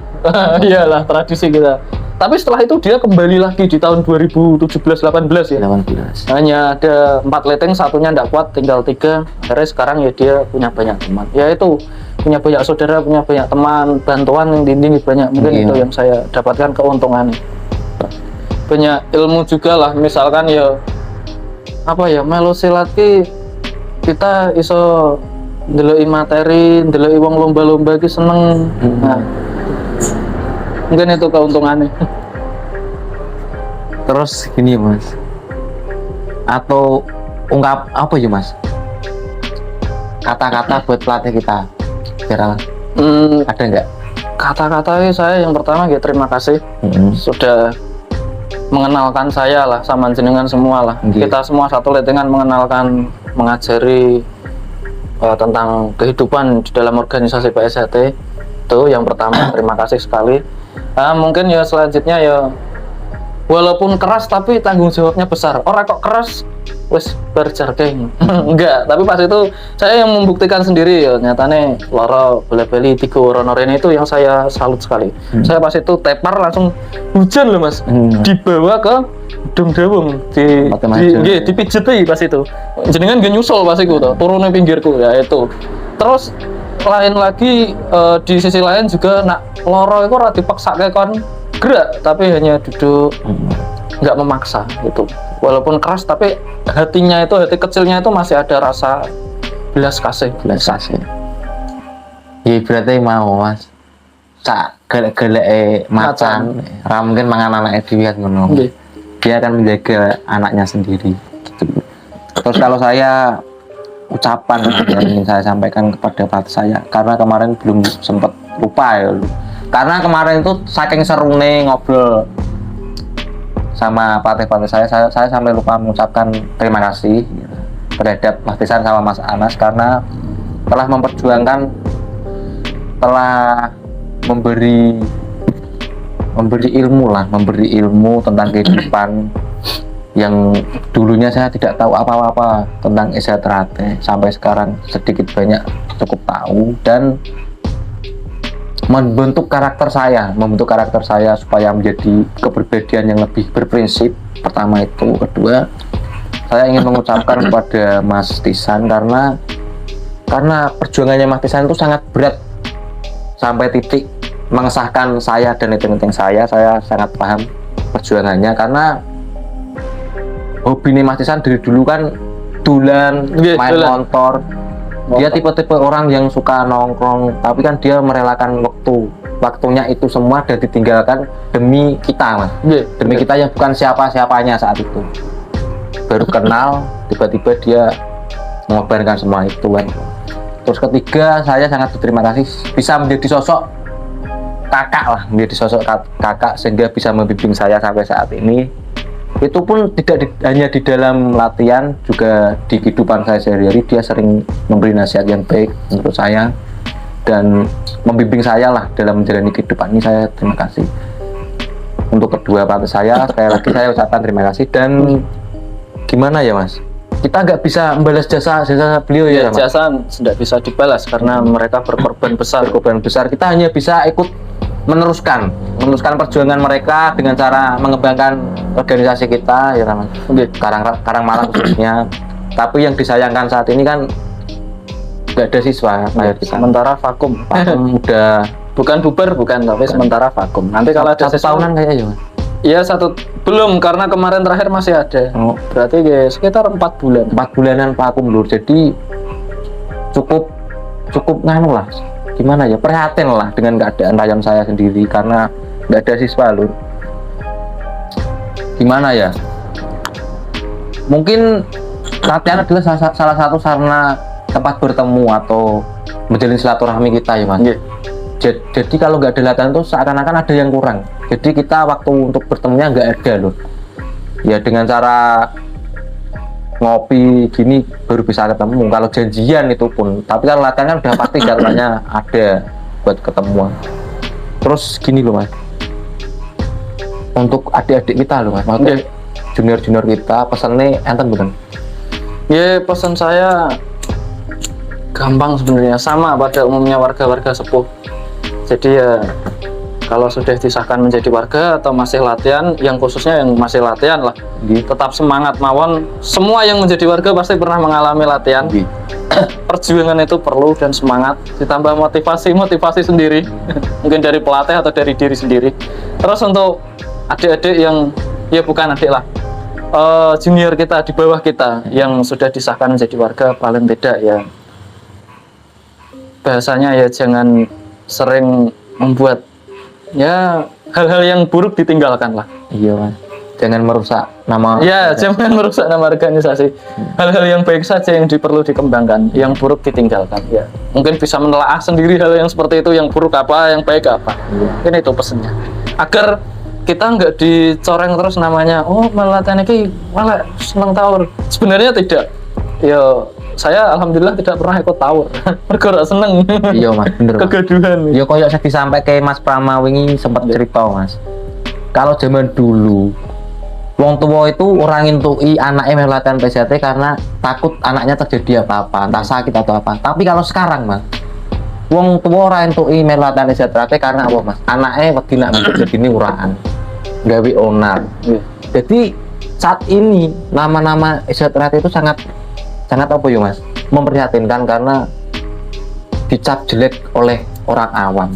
Iyalah tradisi kita. Tapi setelah itu dia kembali lagi di tahun 2017-18 ya. 18. Hanya ada 4 letting, satunya tidak kuat, tinggal 3. Akhirnya sekarang ya dia punya banyak teman. Ya itu punya banyak saudara, punya banyak teman, bantuan yang dinding banyak. Mungkin itu yang saya dapatkan keuntungannya. Banyak ilmu juga lah. Misalkan ya apa ya melu silat ki kita iso ndeloki materi, ndeloki wong lomba-lomba ki seneng. Nah, mungkin itu keuntungannya. Terus gini mas, atau ungkap apa ya mas, kata-kata buat pelatih kita kira ada nggak? Kata-kata saya yang pertama ya terima kasih sudah mengenalkan saya lah sama jenengan semua lah. Kita semua satu lettingan mengenalkan, mengajari tentang kehidupan di dalam organisasi PSHT. Itu yang pertama, terima kasih sekali. Mungkin ya selanjutnya ya walaupun keras tapi tanggung jawabnya besar. Orang kok keras wes berjargeng. Enggak, tapi pas itu saya yang membuktikan sendiri ya nyatane loro bola-bali 3 Ronorene itu yang saya salut sekali. Saya pas itu tepar langsung hujan loh mas. Dibawa ke Dong Dawung dipijeti pas itu. Jenengan gak nyusul pas itu tuh, turunnya pinggirku ya itu. Terus lain lagi di sisi lain juga nak loro itu ora dipaksa kon gerak tapi hanya duduk nggak memaksa gitu. Walaupun keras tapi hatinya itu, hati kecilnya itu masih ada rasa belas kasih. Iya berarti mau mas sak gelek macan ra mungkin mangan anaknya dilihat ngono. Dia akan menjaga anaknya sendiri gitu. Terus kalau saya ucapan yang ingin saya sampaikan kepada pelatih saya, karena kemarin belum sempat lupa ya, karena kemarin itu saking serune ngobrol sama pelatih saya sampai lupa mengucapkan terima kasih terhadap Mas Tisan sama Mas Anas karena telah memperjuangkan, telah memberi ilmu tentang kehidupan yang dulunya saya tidak tahu apa-apa tentang Esatrate, sampai sekarang sedikit banyak cukup tahu dan membentuk karakter saya supaya menjadi kepribadian yang lebih berprinsip. Pertama itu. Kedua, saya ingin mengucapkan kepada Mas Tisan karena perjuangannya Mas Tisan itu sangat berat sampai titik mengesahkan saya dan letting saya sangat paham perjuangannya karena hobi nih Mas Tisan dari dulu kan main motor. Dia tipe-tipe orang yang suka nongkrong, tapi kan dia merelakan waktunya itu semua dan ditinggalkan demi kita mas. Demi kita yang bukan siapa-siapanya saat itu. Baru kenal, tiba-tiba dia mengorbankan semua itu kan. Terus ketiga, saya sangat berterima kasih bisa menjadi sosok kakak sehingga bisa membimbing saya sampai saat ini. Itu pun tidak hanya di dalam latihan, juga di kehidupan saya sehari-hari dia sering memberi nasihat yang baik menurut saya dan membimbing saya lah dalam menjalani kehidupan ini. Saya terima kasih untuk kedua pelatih saya. Sekali lagi saya ucapkan terima kasih. Dan gimana ya mas, kita nggak bisa membalas jasa beliau ya mas? Jasa tidak bisa dibalas karena mereka berkorban besar. Kita hanya bisa ikut meneruskan perjuangan mereka dengan cara mengembangkan organisasi kita ya teman. Karangmalang khususnya. Tapi yang disayangkan saat ini kan nggak ada siswa kayak kita. Sementara vakum udah bukan bubar, bukan, tapi sementara vakum. Nanti kalau ada satu tahunan kayaknya ya, Mas? Iya, belum, karena kemarin terakhir masih ada. Oh. Berarti ya, sekitar 4 bulan. 4 bulanan vakum lur. Jadi cukup nganu lah. Gimana ya? Prihatin lah dengan keadaan ayam saya sendiri karena nggak ada siswa lur. Gimana ya? Mungkin latihan adalah salah satu sarana tempat bertemu atau menjalin silaturahmi kita ya, Mas. Yeah. Jadi kalau nggak ada latihan tuh seakan-akan ada yang kurang. Jadi kita waktu untuk bertemunya nggak ada loh. Ya dengan cara ngopi gini baru bisa ketemu. Kalau janjian itu pun. Tapi kalau latihan kan udah pasti jadwalnya ada buat ketemuan. Terus gini loh, Mas. Untuk adik-adik kita loh, Mas. Maksudnya junior kita pesannya enten bukan? Ya, pesan saya gampang sebenarnya, sama pada umumnya warga-warga sepuh. Jadi ya kalau sudah disahkan menjadi warga atau masih latihan, yang khususnya yang masih latihan lah, tetap semangat mawon. Semua yang menjadi warga pasti pernah mengalami latihan. Perjuangan itu perlu dan semangat, ditambah motivasi sendiri, mungkin dari pelatih atau dari diri sendiri. Terus untuk adik-adik yang ya bukan adik lah, junior kita di bawah kita yang sudah disahkan menjadi warga, paling tidak ya bahasanya ya jangan sering membuat ya hal-hal yang buruk, ditinggalkan lah. Iya, Mas. Jangan merusak nama. Ya, jangan merusak nama organisasi. Hal-hal yang baik saja yang perlu dikembangkan, yang buruk ditinggalkan. Ya, mungkin bisa menelaah sendiri hal yang seperti itu, yang buruk apa, yang baik apa. Mungkin itu pesannya. Agar kita nggak dicoreng terus namanya, oh malah ini malah seneng tawur. Sebenarnya tidak. Ya, saya alhamdulillah tidak pernah ikut tawur. Bergerak seneng. Iya, Mas, bener. Kegaduhan. Ya koyo saya sampai ke Mas Prama wingi sempat cerita, Mas. Kalau zaman dulu wong tua itu orang intui anaknya melu latihan PJT karena takut anaknya terjadi apa-apa, entah sakit atau apa. Tapi kalau sekarang, Mas, wong tua orang intui melu latihan PJT karena apa, Mas? Anaknya wedi nak jadi uraan, gawe onar. Jadi saat ini nama-nama PJT itu sangat apa ya, Mas? Memprihatinkan karena dicap jelek oleh orang awam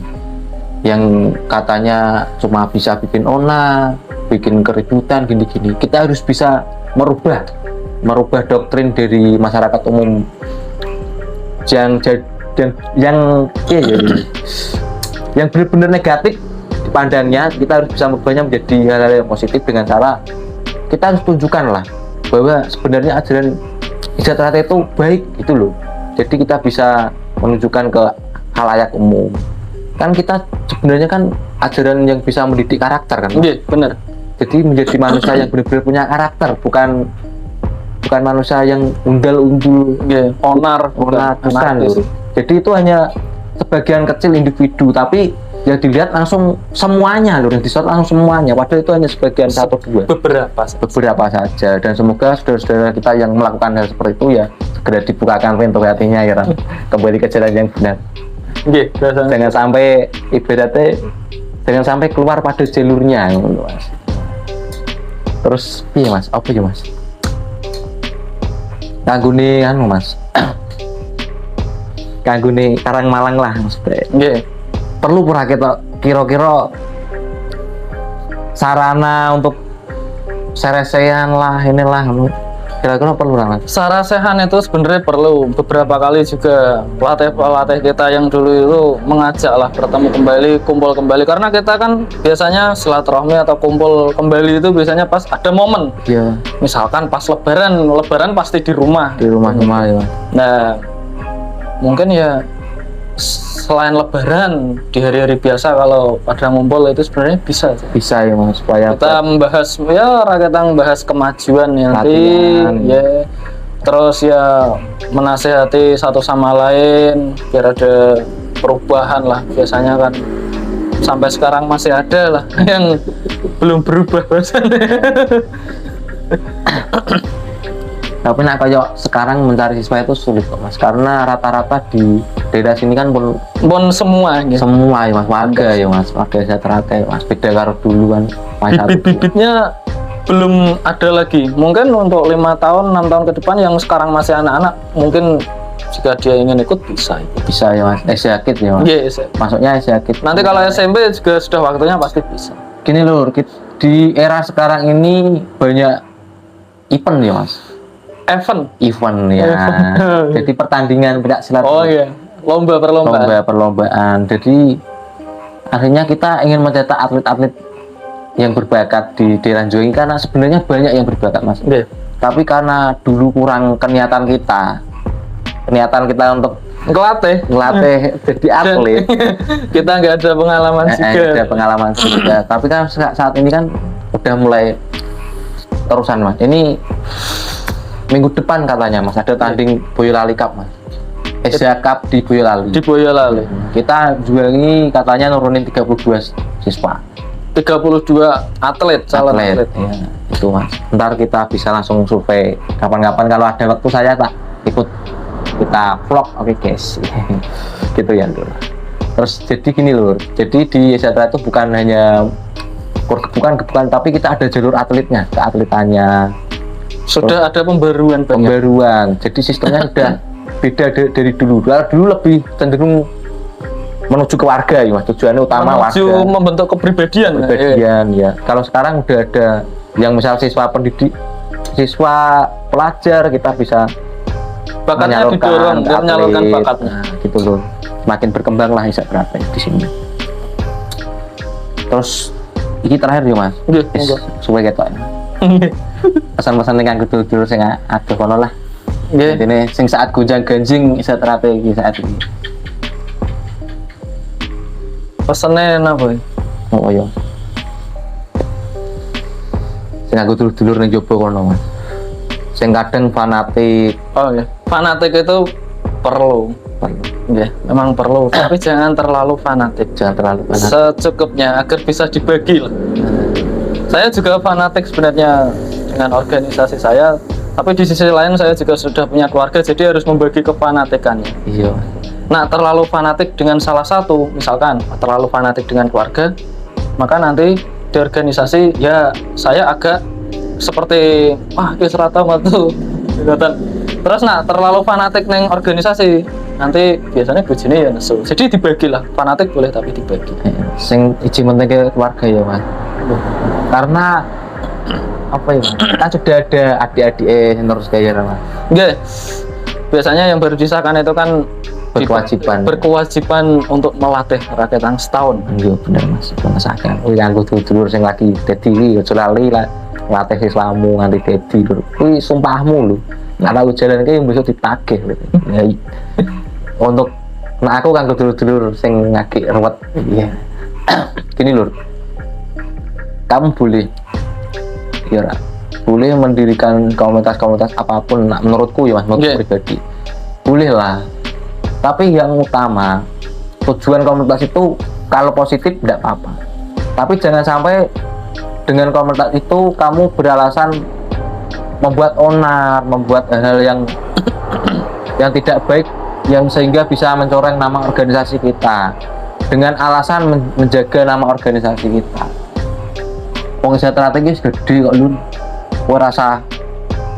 yang katanya cuma bisa bikin onar, bikin keributan gini-gini. Kita harus bisa merubah doktrin dari masyarakat umum yang benar-benar negatif dipandangnya. Kita harus bisa merubahnya menjadi hal-hal yang positif dengan cara kita harus tunjukkan lah bahwa sebenarnya ajaran Hijat itu baik gitu loh. Jadi kita bisa menunjukkan ke khalayak umum. Kan kita sebenarnya kan ajaran yang bisa mendidik karakter kan? Iya, benar. Jadi menjadi manusia yang benar-benar punya karakter, bukan manusia yang undal-undul, onar, bukan. Jadi itu hanya sebagian kecil individu, tapi yang dilihat langsung semuanya loh, yang disorot langsung semuanya. Padahal itu hanya sebagian satu dua. Beberapa saja. Dan semoga saudara-saudara kita yang melakukan hal seperti itu ya segera dibukakan pintu hatinya ya, kembali ke jalan yang benar. Jangan sampai ibaratnya keluar pada jalurnya, Mas. Terus iya, Mas, apa ya, Mas? Kanggune anu, Mas. Kanggune Karang Malang lah, Mas. Nggih. Perlu pura kita kira-kira sarana untuk seresean lah, inilah kira-kira perlu lah, Mas. Sarasehan itu sebenarnya perlu. Beberapa kali juga pelatih kita yang dulu itu mengajak lah bertemu kembali, kumpul kembali, karena kita kan biasanya silaturahmi atau kumpul kembali itu biasanya pas ada momen. Iya. Misalkan pas lebaran pasti di rumah semua ya, Mas. Nah, mungkin ya selain lebaran di hari-hari biasa kalau pada ngumpul itu sebenarnya bisa ya, Mas, supaya kita membahas kemajuan nanti ya, terus ya menasehati satu sama lain biar ada perubahan lah. Biasanya kan sampai sekarang masih ada lah yang belum berubah bahasanya. Tapi nak kayak sekarang mencari siswa itu sulit kok, Mas, karena rata-rata di daerah sini kan pun semua gitu. Semua ya, Mas, warga ya, Mas, warga rata-rata ya, Mas, beda karo dulu kan. Bibit-bibitnya belum ada lagi. Mungkin untuk 5 tahun 6 tahun ke depan yang sekarang masih anak-anak mungkin jika dia ingin ikut bisa. Bisa ya mas, Asiakid ya mas. Iya, Masuknya Asiakid. nanti kalau SMP juga sudah waktunya pasti bisa. Gini lur, di era sekarang ini banyak event ya mas. Event ya. Jadi pertandingan pencak silat. Oh iya, Perlombaan. Jadi akhirnya kita ingin mencetak atlet-atlet yang berbakat di daerah Joing, karena sebenarnya banyak yang berbakat mas. Yeah. Tapi karena dulu kurang niatan kita untuk ngelatih jadi atlet. Kita nggak ada pengalaman juga. Tapi kan saat ini kan udah mulai terusan mas. Ini minggu depan katanya mas ada tanding Boyolali Cup mas. Asia Cup di Boyolali. Kita juga ini katanya nurunin 32 siswa. 32 atlet. Ya, itu mas. Ntar kita bisa langsung survei kapan-kapan kalau ada waktu saya tak ikut kita vlog, oke guys. Gitu ya lur. Terus jadi gini lur, jadi di Asia itu bukan hanya bukan tapi kita ada jalur atletnya, keatletannya. Sudah ada pembaruan. Jadi sistemnya udah beda dari dulu. Dulu lebih cenderung menuju ke warga ya mas, tujuannya utama menuju warga, membentuk kepribadian ya. Kalau sekarang udah ada yang misal siswa pelajar, kita bisa bakatnya didorong dan menyalurkan bakatnya. Nah, gitu loh. Makin berkembang lah Isa Terate di sini. Terus ini terakhir ya mas. Supaya ketok ya. Pesan-pesan yang dulu sing aduh kono lah. Nggih. Intine sing saat gonjang-ganjing Isa Terate iki saat ini. Pesene napa? Oh iya. Sing aku dulur-dulur ning jowo kono mas. Sing kadang fanatik. Oh iya. Fanatik itu perlu. Ya, memang perlu, tapi jangan terlalu fanatik. Secukupnya agar bisa dibagi lah. Saya juga fanatik sebenarnya dengan organisasi saya, tapi di sisi lain saya juga sudah punya keluarga, jadi harus membagi kefanatikannya. Iya. Nah, terlalu fanatik dengan salah satu, misalkan terlalu fanatik dengan keluarga, maka nanti di organisasi ya saya agak seperti kisrata matu. Terus terlalu fanatik neng organisasi, nanti biasanya bojone ya nesu. Jadi dibagi lah, fanatik boleh tapi dibagi. Sing iji penting ke keluarga ya mas. Karena apa ya mas? Kan sudah ada adik-adik terus gaya mas. Enggak. Biasanya yang baru disahkan itu kan berkewajiban untuk melatih rakyat yang setahun. Iya benar mas. Mengesahkan. Yang dulur sing lagi dedi ojo lali lah. Latih siswamu nganti dedi lho. Kuwi sumpahmu lho. Nggak tahu jalan kayak yang bisa ditagih gitu. Ya, untuk aku kan dulur-dulur sing ngaki ruwet. Iya. Gini lur, kamu boleh mendirikan komunitas apapun. Menurutku ya mas, menurut pribadi boleh lah, tapi yang utama tujuan komunitas itu kalau positif tidak apa-apa, tapi jangan sampai dengan komunitas itu kamu beralasan membuat onar, membuat hal-hal yang tidak baik, yang sehingga bisa mencoreng nama organisasi kita dengan alasan menjaga nama organisasi kita. Wong strategis gede kok lu, kowe rasa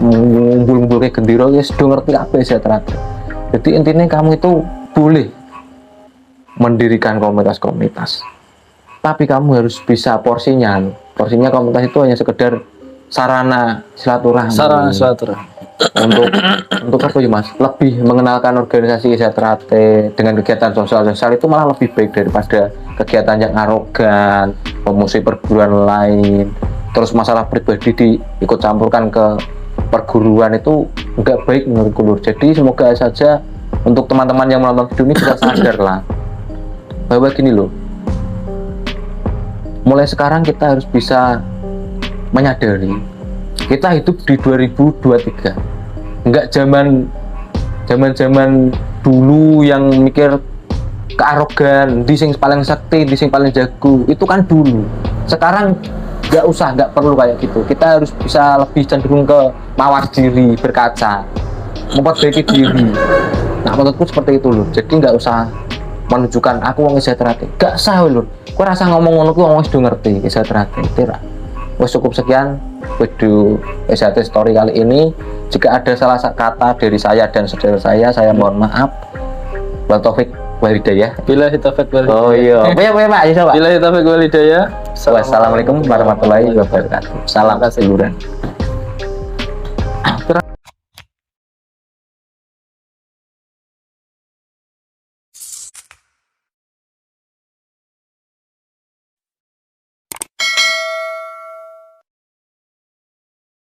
ngumpul-ngumpul ke gendera wis do ngerti kabeh strategi. Jadi intinya kamu itu boleh mendirikan komunitas, tapi kamu harus bisa porsinya komunitas itu hanya sekedar sarana silaturahmi. Untuk apa ya mas? Lebih mengenalkan organisasi Asia Terate dengan kegiatan sosial itu malah lebih baik daripada kegiatan yang arogan, memusuhi perguruan lain. Terus masalah pribadi diikut campurkan ke perguruan itu enggak baik menurutku lur. Jadi semoga saja untuk teman-teman yang menonton video ini bisa sadar lah bahwa gini loh. Mulai sekarang kita harus bisa menyadari kita hidup di 2023, enggak zaman dulu yang mikir kearogan, di sing paling sakti, di sing paling jago, itu kan dulu. Sekarang nggak perlu kayak gitu. Kita harus bisa lebih cenderung ke mawas diri, berkaca, memperbaiki diri. Nah menurutku seperti itu loh. Jadi nggak usah menunjukkan aku wong Asia Terate, gak sah lho. Kau rasa ngomong ngono ku wong wis do ngerti Asia Terate. Tidak. Wes cukup sekian. video SHT Story kali ini. Jika ada salah kata dari saya dan saudara saya mohon maaf. Wa taufik wal hidayah. Bila hitafik wal hidayah. Oh iya. Apa Pak? Bisa Pak. Bila hitafik wal hidayah. Wassalamualaikum warahmatullahi wabarakatuh. Salam seduluran.